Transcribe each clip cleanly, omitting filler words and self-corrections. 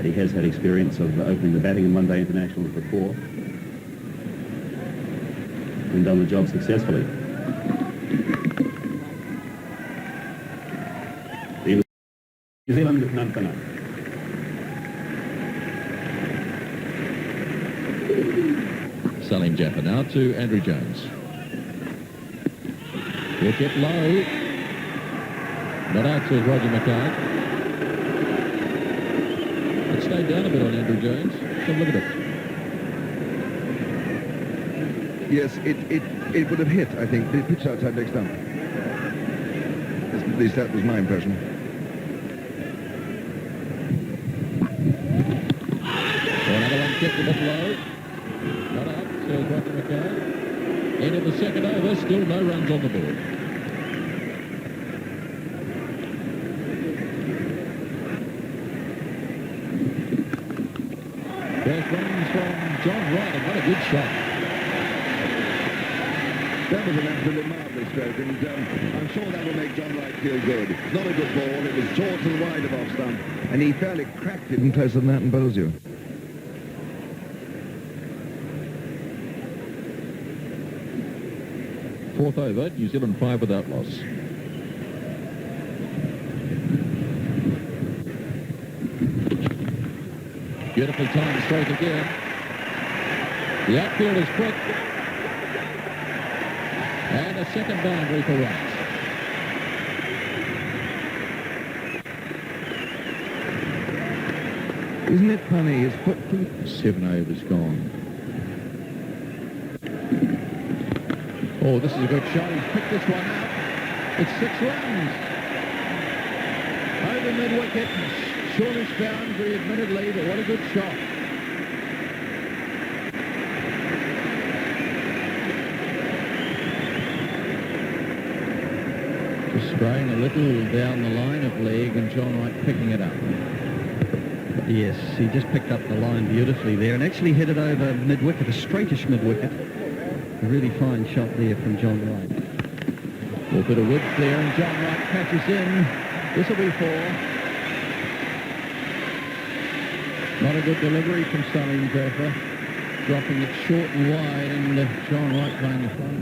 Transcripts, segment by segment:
He has had experience of opening the batting in one-day internationals before and done the job successfully. New Zealand, none for none. Salim Jaffa now to Andrew Jones. Wicket low. Not out to Roger McKay. It stayed down a bit on Andrew Jones. Have a look at it. Yes, it would have hit, I think. The pitch outside leg stump. At least that was my impression. Another one kept a bit low. Not out, says Roger McKay. End of the second over, still no runs on the board. First runs from John Wright, and what a good shot. That was an absolutely marvellous stroke, and I'm sure that will make John Wright feel good. It's not a good ball, it was short and wide of off stump, and he fairly cracked it in closer than that and bowls you. Fourth over, New Zealand 5 without loss. Beautifully timed stroke again. The outfield is quick. And a second boundary for runs. Isn't it funny? His foot... 7 overs gone. Oh, this is a good shot. He's picked this one up. It's 6 runs. Over mid-wicket. Shortish boundary, admittedly, but what a good shot. Just spraying a little down the line of leg and John Wright picking it up. Yes, he just picked up the line beautifully there and actually hit it over mid-wicket, a straightish mid-wicket. A really fine shot there from John Wright. A little bit of width there, and John Wright catches in. This will be 4. Not a good delivery from Salim Jaffa. Dropping it short and wide, and John Wright playing the front.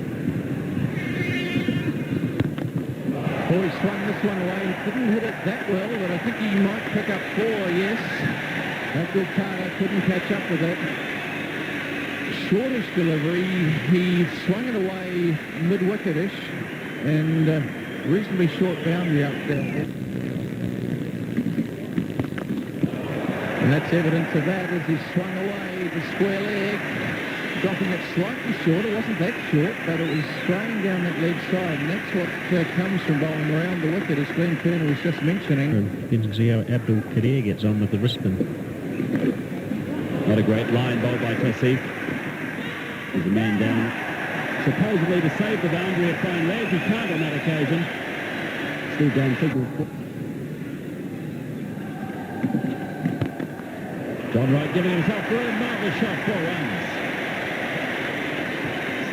Oh, he swung this one away. He didn't hit it that well, but I think he might pick up 4, yes. That good Carter couldn't catch up with it. Shortish delivery, he swung it away mid-wicketish and reasonably short boundary up there. And that's evidence of that as he swung away the square leg, dropping it slightly short. It wasn't that short, but it was spraying down that leg side, and that's what comes from bowling around the wicket, as Glenn Turner was just mentioning. Benzio Abdul Kadir gets on with the wristband. Not a great line bowled by Taseef. There's a man down, supposedly to save the boundary of fine leg. He can't on that occasion. Still down single. John Wright giving himself a really marvellous shot, 4 runs.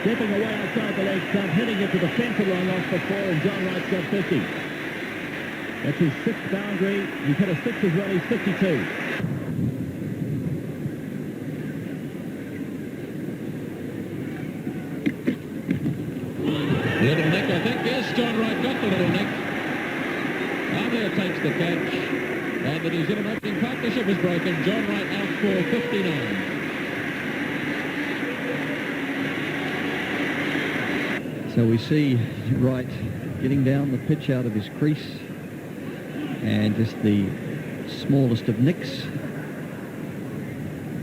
Stepping away outside the leg stump, hitting it to the fence line off for 4, and John Wright's got 50. That's his 6th boundary. He's hit a 6 as well, he's 52. Little nick, I think. Yes, John Wright got the little nick. Amir takes the catch. And the New Zealand opening partnership is broken. John Wright out for 59. So we see Wright getting down the pitch out of his crease. And just the smallest of nicks.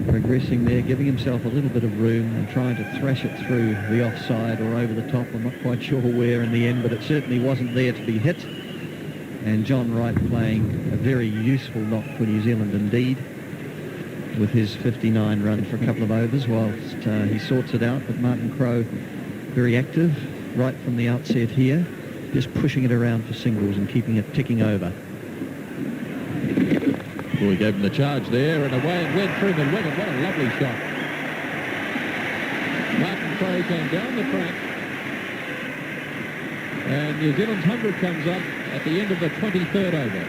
Progressing there, giving himself a little bit of room and trying to thrash it through the offside or over the top. I'm not quite sure where in the end, but it certainly wasn't there to be hit. And John Wright playing a very useful knock for New Zealand indeed, with his 59 run for a couple of overs whilst he sorts it out. But Martin Crowe very active right from the outset here, just pushing it around for singles and keeping it ticking over. Well, he gave him the charge there, and away it went through the wicket. What a lovely shot. Martin Crowe came down the track, and New Zealand's 100 comes up at the end of the 23rd over.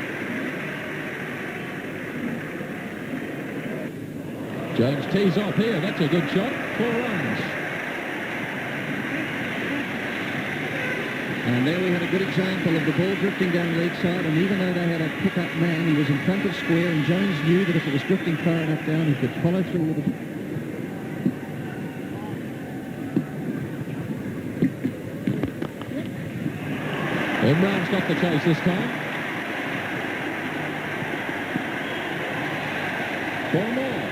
Jones tees off here. That's a good shot. 4 runs. And there we had a good example of the ball drifting down the leg side, and even though they had a pick-up man, he was in front of square, and Jones knew that if it was drifting far enough down, he could follow through with it. Imran's got the chase this time. 4 more.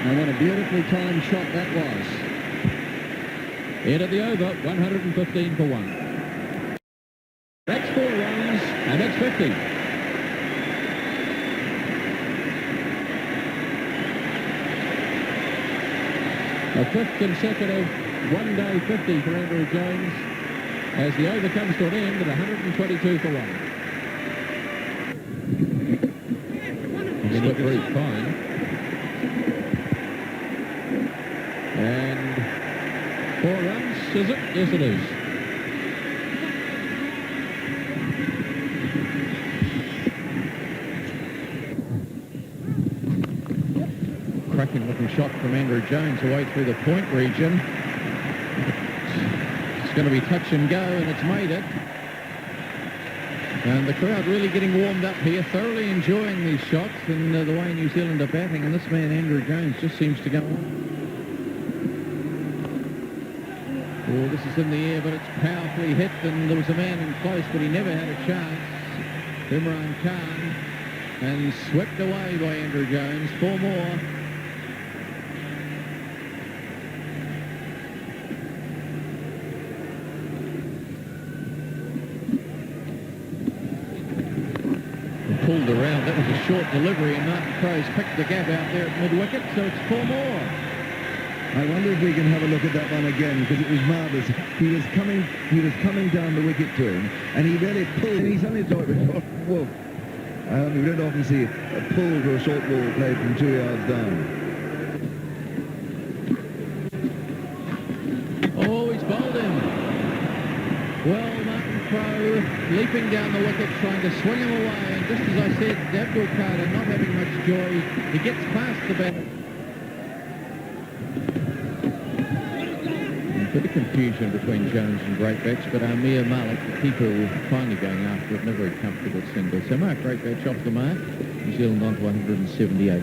And what a beautifully timed shot that was. Into the over, 115 for 1. That's 4 runs, and that's 50. A 5th consecutive one-day 50 for Andrew Jones as the over comes to an end at 122 for 1. Slippery fine. And 4 runs, is it? Yes, it is. Cracking looking shot from Andrew Jones away through the point region. It's going to be touch and go, and it's made it. And the crowd really getting warmed up here, thoroughly enjoying these shots and the way New Zealand are batting. And this man, Andrew Jones, just seems to go on. Oh, this is in the air, but it's powerfully hit, and there was a man in close, but he never had a chance. Imran Khan, and swept away by Andrew Jones. 4 more. Pulled around. That was a short delivery, and Martin Crowe's picked the gap out there at mid-wicket, so it's 4 more. I wonder if we can have a look at that one again, because it was marvellous. He was coming down the wicket to him, and he really pulled. And he's only thought it was Wolf. We don't often see a pull to a short ball played from 2 yards down. Oh, he's bowled him. Well, Martin Crowe leaping down the wicket, trying to swing him away, and just as I said, Abdul Qadir not having much joy. He gets past the bat. A bit of confusion between Jones and Greatbatch, but Amir Malik, the keeper, finally going after it in a very comfortable single. So Mark Greatbatch off the mark. New Zealand on to 178.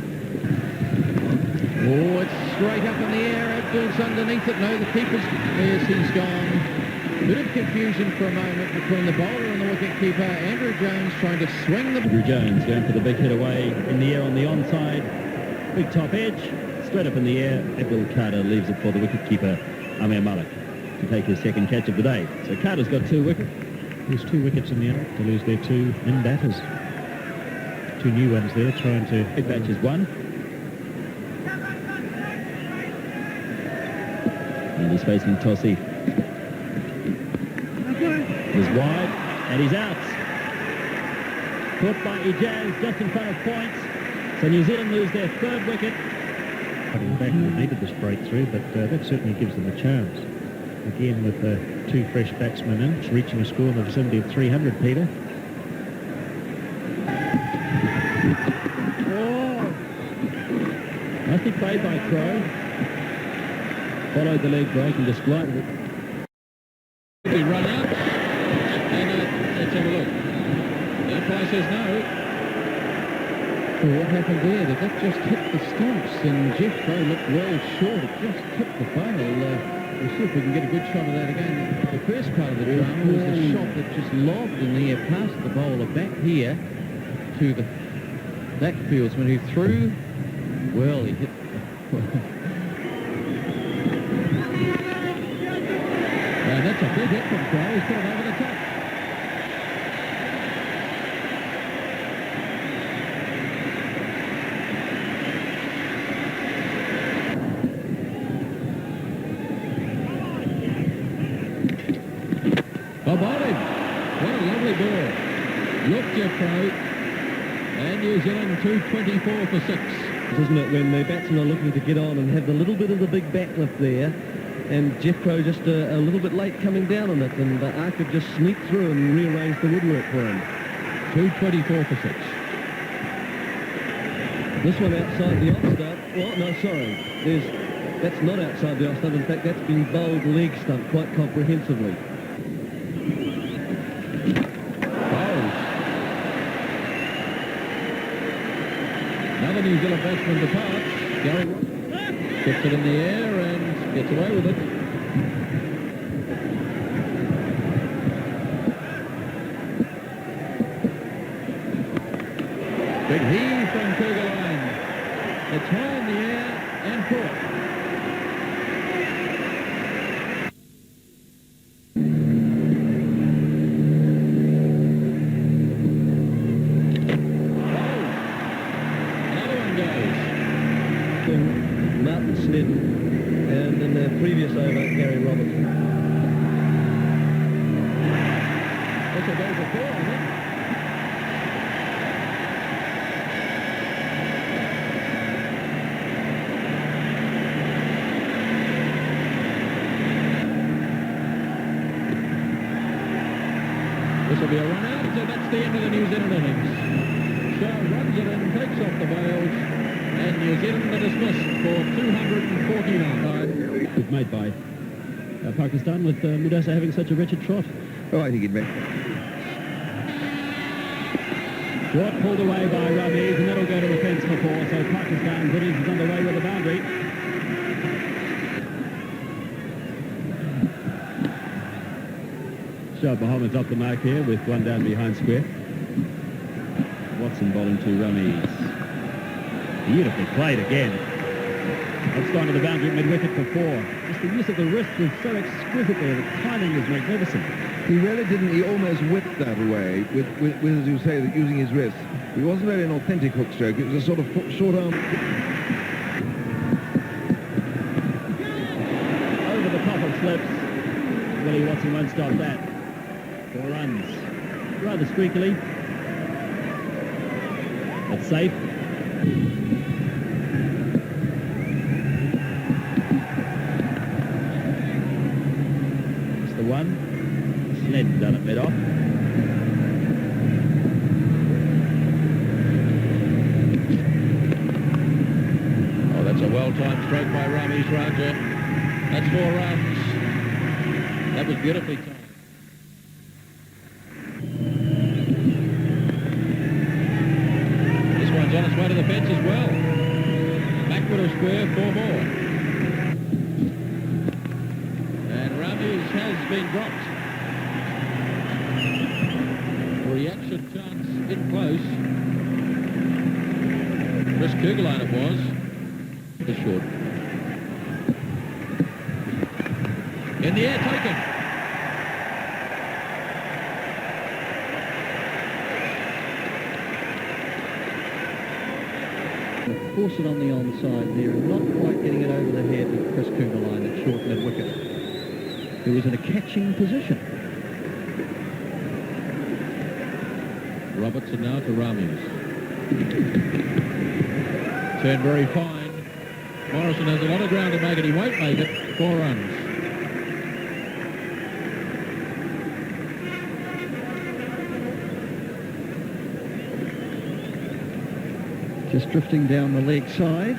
Oh, it's straight up in the air. Abdul's underneath it. No, the keeper's... Yes, he's gone. Bit of confusion for a moment between the bowler and the wicket-keeper. Andrew Jones trying to swing the... Andrew Jones going for the big hit away in the air on the onside. Big top edge, straight up in the air. Abdul Qadir leaves it for the wicket-keeper, Amir Malik, to take his second catch of the day. So Carter's got 2 wickets. There's 2 wickets in the end to lose their 2 in batters. 2 new ones there trying to... Big batch is 1. And he's facing Tosi. He's wide, and he's out. Caught by Ijaz just in front of points. So New Zealand lose their 3rd wicket. In fact, they needed this breakthrough, but that certainly gives them a chance. Again, with 2 fresh batsmen in, reaching a score in the vicinity of 300, Peter. Oh! Nicely played by Crowe. Followed the leg break and disquieted it. We run out, and let's have a look. The umpire says no. Well, what happened there? Did that just hit the stumps? And Jeff Crowe looked well short. It just tipped the bail. We'll see if we can get a good shot of that again. The first part of the drama was the shot that just lobbed in the air past the bowler back here to that fieldsman who threw. Well, he hit. And that's a big hit from Crowe. He's put it over the top. Oh, bowled him. What a lovely ball. Look, Jeff Crowe. And New Zealand 224 for 6. Isn't it, when the batsmen are looking to get on and have a little bit of the big back lift there, and Jeff Crowe just a little bit late coming down on it, and Arthur just sneaked through and rearranged the woodwork for him. 224 for 6. This one outside the off stump. Well, no, sorry. That's not outside the off stump. In fact, that's been bowled leg stump quite comprehensively. Another New Zealand batsman departs. Gary gets it in the air and gets away with it. Big heave from Kugeline. It's high in the air and caught. And in the previous over, Gary Robertson. This will go for 4, I think. This will be a run out, so that's the end of the New Zealand innings. Shaw runs it in, takes off the bails, and New Zealand are dismissed for 249. Good made by Pakistan with Mudasa having such a wretched trot. Oh, I think he'd make... Short pulled away by Ramiz, and that'll go to the fence for 4, so Pakistan's innings is underway with a boundary. Shah Mohammad's up the mark here with one down behind square. Watson bowling to Ramiz. Beautifully played again. That's gone to the boundary mid-wicket for 4. Just the use of the wrist was so exquisite there. The timing was magnificent. He really didn't. He almost whipped that away with as you say, using his wrist. It wasn't really an authentic hook stroke. It was a sort of short arm. Over the top of slips. Willie Watson won't stop that. 4 runs. Rather streakily. That's safe. It's the one. Sled done it mid-off. Oh, that's a well-timed stroke by Ramiz Raja. That's 4 runs. That was beautifully timed. This one's on its way to the fence as well. Backward of square, 4 more. And Ramiz has been dropped. Reaction chance in close. Chris Kugeline it was. It's short. In the air, taken. Force it on the onside there and not quite getting it over the head of Chris Kugeline at short mid-wicket. He was in a catching position. Robertson now to Ramiz. Turn very fine. Morrison has a lot of ground to make it. He won't make it. 4 runs. Just drifting down the leg side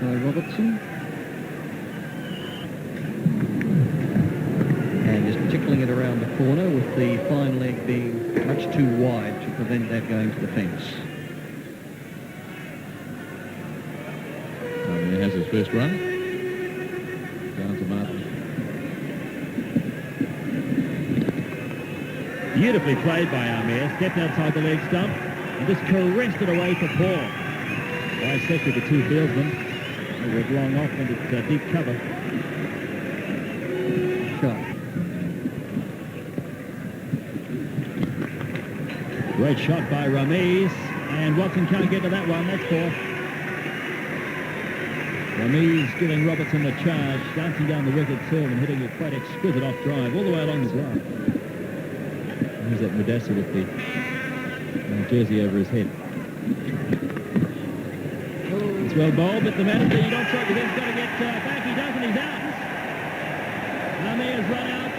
by Robertson. And just tickling it around the corner with the fine leg being much too wide to prevent that going to the fence. He has his first run. Down to Martin. Beautifully played by Amir. Stepped outside the leg stump and just caressed it away for 4. Bisected the 2 fieldsmen. They were long off into deep cover. Shot. Great shot by Ramiz. And Watson can't get to that one. That's 4. Ramiz giving Robertson a charge, dancing down the wicket serve and hitting a quite exquisite off drive all the way along the line. There's that Mudasa with the jersey over his head. It's well bowled, but the man you don't strike with him. He's got to get back. He does, and he's out. Amir's run out.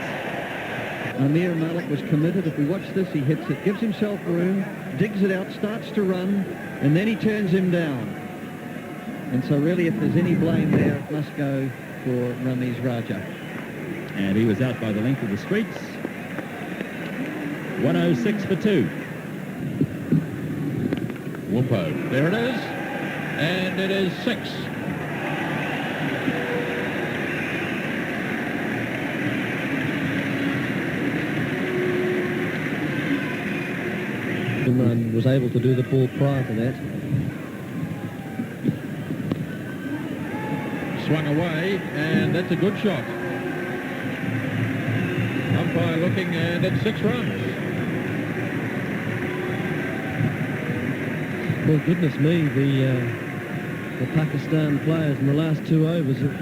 Amir Malik was committed. If we watch this, he hits it, gives himself room, digs it out, starts to run, and then he turns him down. And so really, if there's any blame there, it must go for Ramiz Raja. And he was out by the length of the streets. 106 for 2. Whoopo. There it is. And it is 6. Imran was able to do the ball prior to that. Swung away, and that's a good shot. Umpire looking, and it's 6 runs. Well, goodness me, the Pakistan players in the last 2 overs have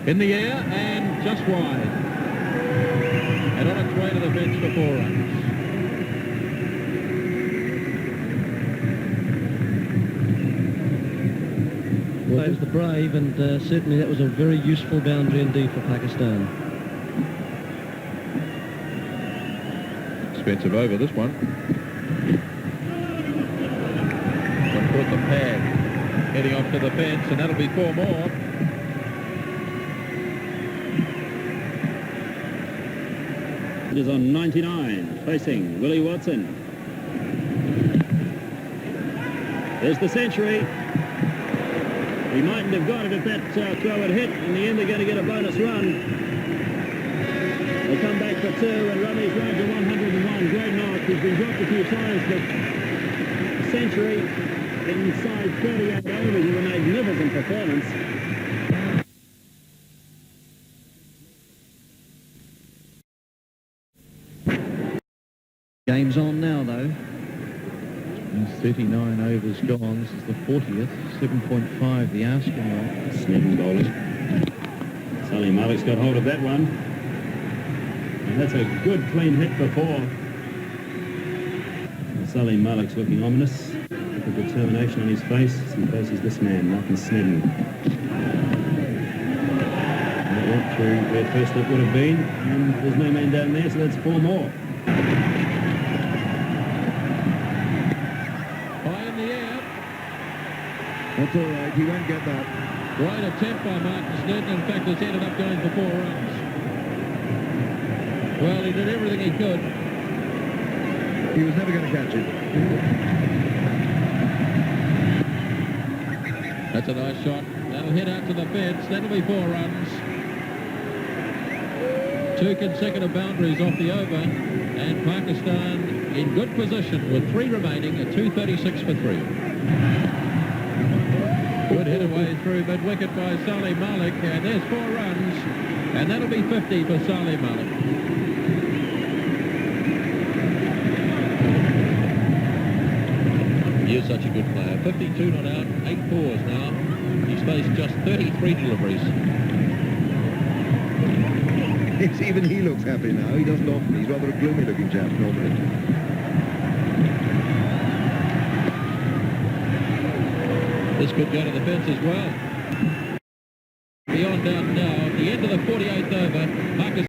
In the air, and just wide. And on its way to the bench for 4 runs. Well, there's the brave, and certainly that was a very useful boundary indeed for Pakistan. Expensive over, this one. Put the pad heading off to the fence, and that'll be 4 more. It is on 99, facing Willie Watson. There's the century. He mightn't have got it if that throw had hit. In the end, they're going to get a bonus run. They come back for 2, and Ramiz Raja 101. Great knock. He's been dropped a few times, but a century inside 38 overs is a magnificent performance. Game's on now, though. He's 39 overs gone. This is the 40th. 7.5 the asking rate. Snedden bowling. Sally Malik's got hold of that one. And that's a good clean hit for 4. Sally Malik's looking ominous. With the determination on his face as he faces this man, Malcolm Snedden. And it went through where first it would have been. And there's no man down there, so that's 4 more. That's all right, he won't get that. Great attempt by Martin Snedden. In fact, it's ended up going for 4 runs. Well, he did everything he could. He was never going to catch it. That's a nice shot. That'll hit out to the fence. That'll be 4 runs. 2 consecutive boundaries off the over. And Pakistan in good position with 3 remaining at 236 for 3. Good hit away through mid-wicket by Salih Malik, and there's 4 runs, and that'll be 50 for Salih Malik. He is such a good player. 52 not out, 8 fours now. He's faced just 33 deliveries. Yes, even he looks happy now. He doesn't often. He's rather a gloomy-looking chap normally. This could go to the fence as well.